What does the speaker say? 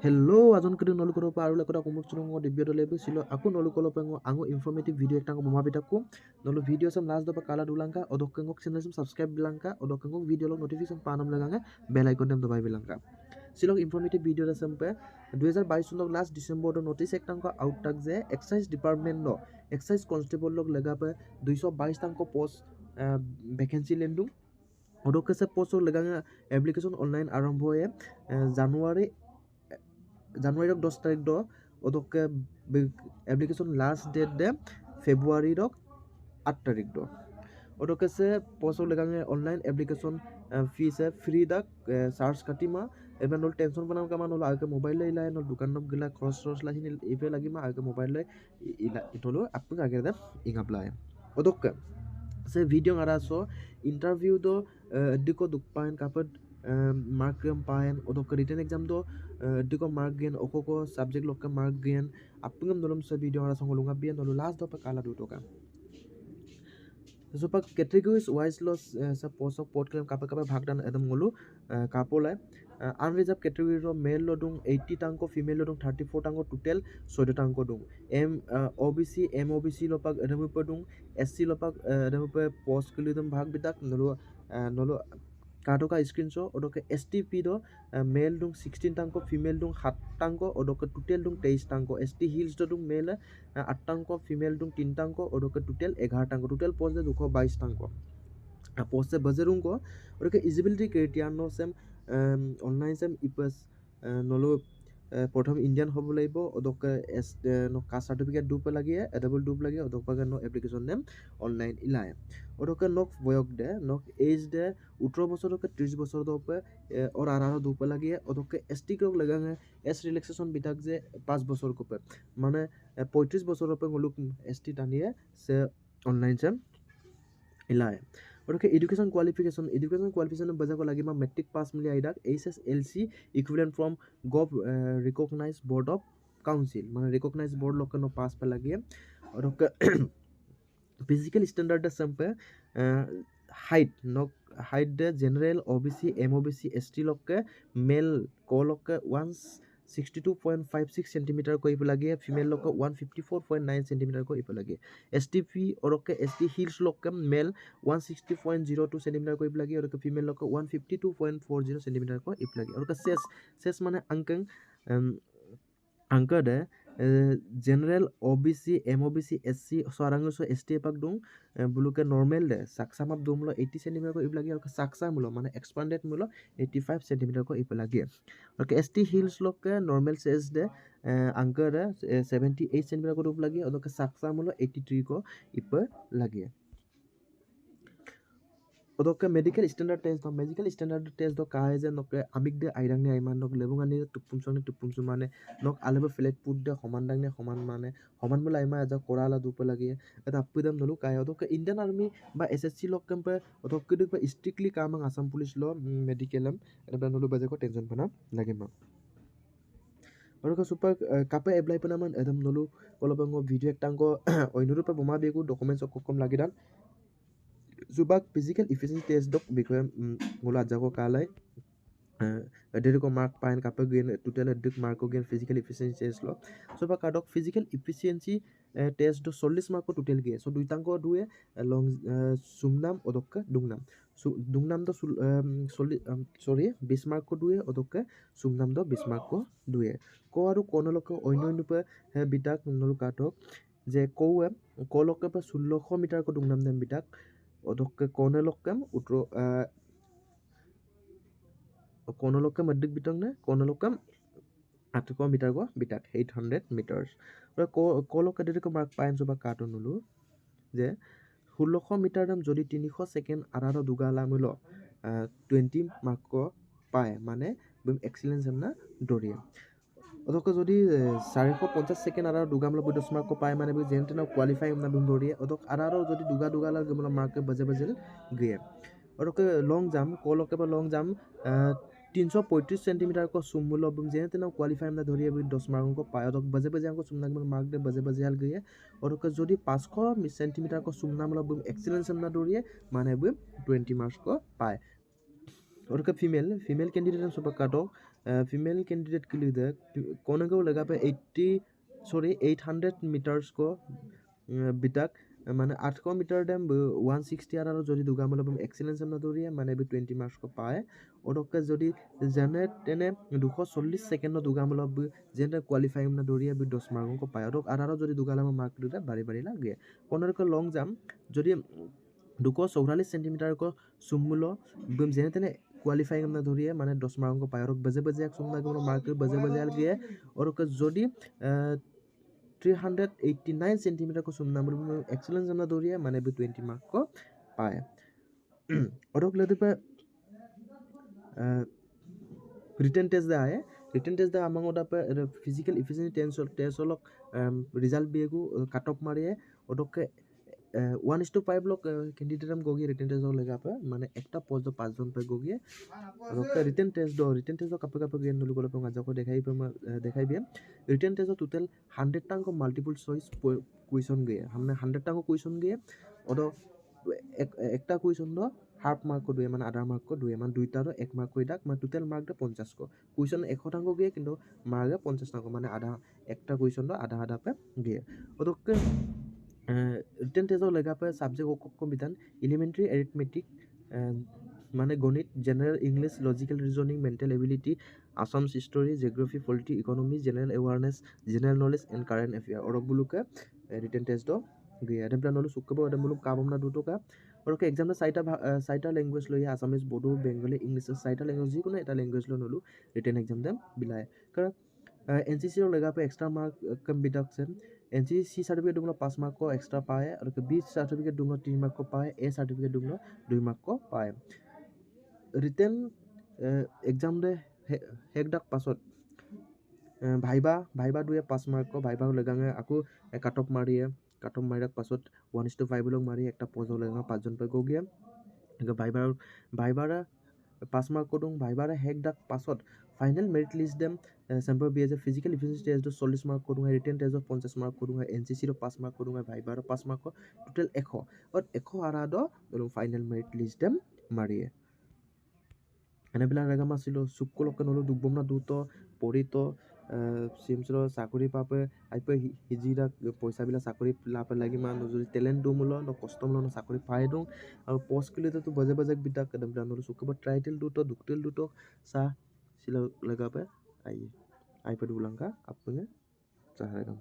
Hello, azon kiri nolukolo pa arula kota kumurchungo debut level silo aku nolukolo pengo ango informative video ekta ngomama bitaku nolu video sam last dopa kala dulanka odokengok channel sam subscribe bilanka odokengok video log notification panam laganga bell icon dem dobai bilanka silok informative video da sampe 2022 sonok last December do notice ekta ko out tak je excise department no excise constable log lega pe 222 tangko post vacancy lendung odokese post laganga application online arambho hoye January 10 তারিখ দ ওদকে application last date দে ফেব্রুয়ারি দ 8 তারিখ দ ওদকে সে post লেগাঙ্গে online application fees है free दा charge काटिमा एबे नल tension बनाम कामा नल आगे mobile ले इला नल दुकान नब गिला क्रॉस क्रॉस लाहिन इफे लागिमा आगे मोबाइल ले इला इतलो आपन आगे दे इंगाप्लाय ओदके से video ngara so interview do diko dukpain kapet mark gem paen odok written exam do diko mark gen okoko subject lokka mark gen apungam dolom se video ngara songolunga bien dolo last do pa kala du toka so pa categories wise loss sa post of port claim kapa kapa bhag dan edam ngolu kapolai unreserved category ro male lo dung 80 tangko female lo dung 34 tangko total 14 tangko dung OBC MOBC lo pak edam upa dung SC lo pak edam upa post kelidam bhag bitak nolo কাটোকা screenshot ওদকে STP দ male দুং 16 টাংকো female দুং 7 টাংকো ওদকে total দুং 23 টাংকো এসটি হিলস দুং মেল 8 টাংকো ফিমেল দুং 3 টাংকো ওদকে টোটাল 11 টাংকো টোটাল পোস্ট 222 টাংকো পোস্ট বজেরুং কো ওদকে ইজিবিলিটি ক্রাইটেরিয়া নো সেম অনলাইন সেম ইপাস নলো প্ৰথম ইণ্ডিয়ান হ'ব লাগিব ওদকে এস নো কাষ্ট সাৰ্টিফিকেট দুপ লাগে এডাবল দুপ লাগে ওদকে নো এপ্লিকেশন নেম অনলাइन ইলাই ওদকে নক বয়ক দে নক এজ দে 18 বছৰকে 30 বছৰ দপে और आर দুপ লাগে ওদকে এসটি কক লাগাঙে এস রিল্যাক্সেশন বিতাক যে 5 বছৰ কোপে মানে 35 বছৰৰ পে গলুক এসটি টানিয়ে সে অনলাइन সেম ইলাই ওদকে এডুকেশন কোয়ালিফিকেশন বজা কো লাগিমা মেট্রিক পাস মিলি আইদাক HSLC equivalent from gov recognised board of council মানে রিকগনাইজড बोर्ड लोग नो पास पे लगी ওদকে फिजिकल स्टैंडर्ड संपे हाइट नो हाइट दे जनरल OBC MOBC ST लोग के मेल को लोग के 162.56 सेंटीमीटर को इप लगे फीमेल लोग को 154.9 सेंटीमीटर को इप लगे STP और के ST हिल्स लोग के मेल 160.02 सेंटीमीटर को इप लगे और के फीमेल लोग को 152.40 सेंटीमीटर को इप लगे और के सेस माने अंक दे जनरल OBC MOBC SC सरांगसो ST पाक दुं बुलुके नॉर्मल दे सक्सा माप दुमलो 80 सेंटीमीटर को इप लगे और सक्सा मुलो माने एक्सपांडेड मुलो 85 सेंटीमीटर को इप लगे और के ST हिल्स लोग के नॉर्मल साइज दे अंक दे 78 सेंटीमीटर को इप लगे और के सक्सा मुलो 83 को इप लगे ओदके मेडिकल स्टैंडर्ड टेस्ट दो काहे जे नके आमिक दे आइरांगने आइमान नक लेबुंगानि टुपुमसु माने नक आलेबो फ्लैट पुट दे समान दांगने समान माने समान बोला आइमा जा कोराला दुप लगे एता अपुदम नलु काहे ओदके इंडियन आर्मी बा SSC लक केम्पे ओदके दुप स्ट्रिक्टली काम आसाम पुलिस लो मेडिकलम एता नलु बजे को टेंशन बना लागे मा और का सुपर कापे अप्लाई पनामन एदम नलु कोलबंगो वीडियो एकटांगो ओइनुरुपे बोमा बेगु डॉक्यूमेंट्स कम लागिदान जुबाक फिजिकल इफिशिएंसी टेस्ट डॉक बिखय गोला जाको कालाय डेरे को मार्क पाइन कापे गेन टोटल डिक मार्क को गेन फिजिकल इफिशिएंसी टेस्ट लो सोबा काडक फिजिकल इफिशिएंसी टेस्ट दो 40 मार्क को टोटल गे सो दुइतांको दुए लॉन्ग सुमनाम ओदक्का दुंगनाम दो 20 मार्क को दुए ओदक्का सुमनाम दो 20 मार्क को दुए को आरो कोनलक अन्य बिटाक नलु काटक जे कोए कोलक पे 1600 मीटर को दुंगनाम देम बिटाक ओदक्के कोनलक्कम उट्रो कोनलक्कम अड्डिक बिटंगने कोनलक्कम 800 मीटर को बिटाक 800 मीटर्स और कोलक्के देरे को मार्क पाइन सोबा काटो नलु जे 1600 मीटर दाम जदि 300 सेकेंड आरारो दुगाला मिलो 20 मार्क को पाए माने बम एक्सीलेंस हमना दरिया ओदके जदि 450 सेकेंड आरारो दुगामलो 10 मार्क को पाए माने बे जेनटेना क्वालिफाई हमना दुम दरिया ओदक आरारो जदि दुगाला गमलो मार्क बजे गए ओदके लॉन्ग जाम कोलके पे लॉन्ग जाम 335 सेंटीमीटर को सुमुलो बम जेनटेना क्वालिफाई हमना दरिया बे 10 मार्क को पाए ओदक बजे को सुमना मार्क दे बजे हाल गए ओदके जदि 500 सेंटीमीटर को सुमना मतलब बम एक्सीलेंस हमना दरिया माने बे 20 मार्क्स को पाए और का फीमेल कैंडिडेट सब काटो फीमेल कैंडिडेट के लिए कोने को लगा पे 800 मीटर्स को बिटाक माने 800 मीटर डेम 160 आर যদি দুগা মলে এক্সেলেন্স না দৌৰিয়ে মানে 20 মার্কস को পায় ওরকে যদি জানে তেনে 240 সেকেন্ড দুগা মলে যেনে কোয়ালিফাইং না দৌৰিয়ে 10 মার্ক को পায় ওরক আর যদি দুগা লাম মার্ক দিতে বাড়ি বাড়ি লাগে কোনরকে লং জাম্প যদি 244 सेंटीमीटर को सुमुलो जेने तेने क्वालिफाइंग ना धरिए माने 10 मार्क को पाय और बजे बजे एक सुमना को मार्क बजे बजे आल गए और के जोडी 389 सेंटीमीटर को सुमना एक्सीलेंस ना धरिए माने 20 मार्क को पाए और लेते पे रिटन टेस्ट दे आए रिटन टेस्ट दे अमंग ओदा पे फिजिकल एफिशिएंसी टेस्ट लोग रिजल्ट बिएगु कट ऑफ मारिए और के 1:5 लोग कैंडिडेट हम गोगी रिटन टेस्ट लगा पे माने एकटा पोस्ट 5 जन पे गोगी और रिटन टेस्ट दो कपे कपे गेन नुलु को गाजा को देखाई बे रिटन टेस्ट टोटल 100 टांग को मल्टीपल चॉइस क्वेश्चन गए हमने 100 टांग को क्वेश्चन गए और एकटा क्वेश्चन दो हाफ मार्क को दुए माने आधा मार्क को दुए माने दुइटा रो 1 मार्क को इदाक माने टोटल मार्क दे 50 को क्वेश्चन 100 टांग को गए किंतु मार्क 50 टांग को माने आधा एकटा क्वेश्चन दो आधा आधा पे गए और रिटन टेस्ट लगा पे सब्जेक्ट को बिधान एलिमेंट्री एरिथमेटिक माने गणित general English logical reasoning mental ability Assam history geography polity economy general awareness general knowledge and current affair और बुलुके रिटन टेस्ट दो गया एडम प्लान सुकबो एडम बुलु काबमना दुटोका और के एग्जाम साइटा लैंग्वेज लय आसामीज बोडो बेंगली इंग्लिश साइटा लैंग्वेज जी कोनो एटा लैंग्वेज ल नलु रिटन एग्जाम देम बिलाय कारण एनसीसी लगा पे एक्स्ट्रा मार्क कम डिडक्शन एनसीसी सर्टिफिकेट दूंगा 5 मार्क को एक्स्ट्रा पाए और बी सर्टिफिकेट दूंगा 3 मार्क को पाए ए सर्टिफिकेट दूंगा 2 मार्क को पाए रिटन एग्जाम दे हेकडाक पासत भाइबा दुए 5 मार्क को भाइबा लगांगे आकु कट ऑफ मारिया पासत 1:5 लोग मारी एकटा पोज लगांगा 5 जन पे गो गया भाइबा 5 मार्क को दूं भाइबा हेकडाक पासत फाइनल मेरिट लिस्ट देम सैंपल बी एज फिजिकल एफिशिएंसी टेस्ट 40 मार्क को दूंगा रिटन टेस्ट 50 मार्क को दूंगा एनसीसी 5 मार्क को दूंगा भाइबा 5 मार्क को टोटल 100 और 100 आरा दो फाइनल मेरिट लिस्ट देम मारिए एनेबिला रेगा मासिलो सुक्को लोक नलो दुबमना दूतो पडितो सिमसरो चाकरी पापे आइपे हिजिरा पैसा बिला चाकरी लापे लागि मान जरि टैलेंट दुमुलो न कष्ट मुलो न चाकरी पाए दो और पोस्ट के लिए तो बजे बजे बिटा कदम नलो सुक्को ट्राइटल दूतो दुक्टेल दूतो सा सिला लगा पे आइए आइपे दुलंगा आपने चाहेगा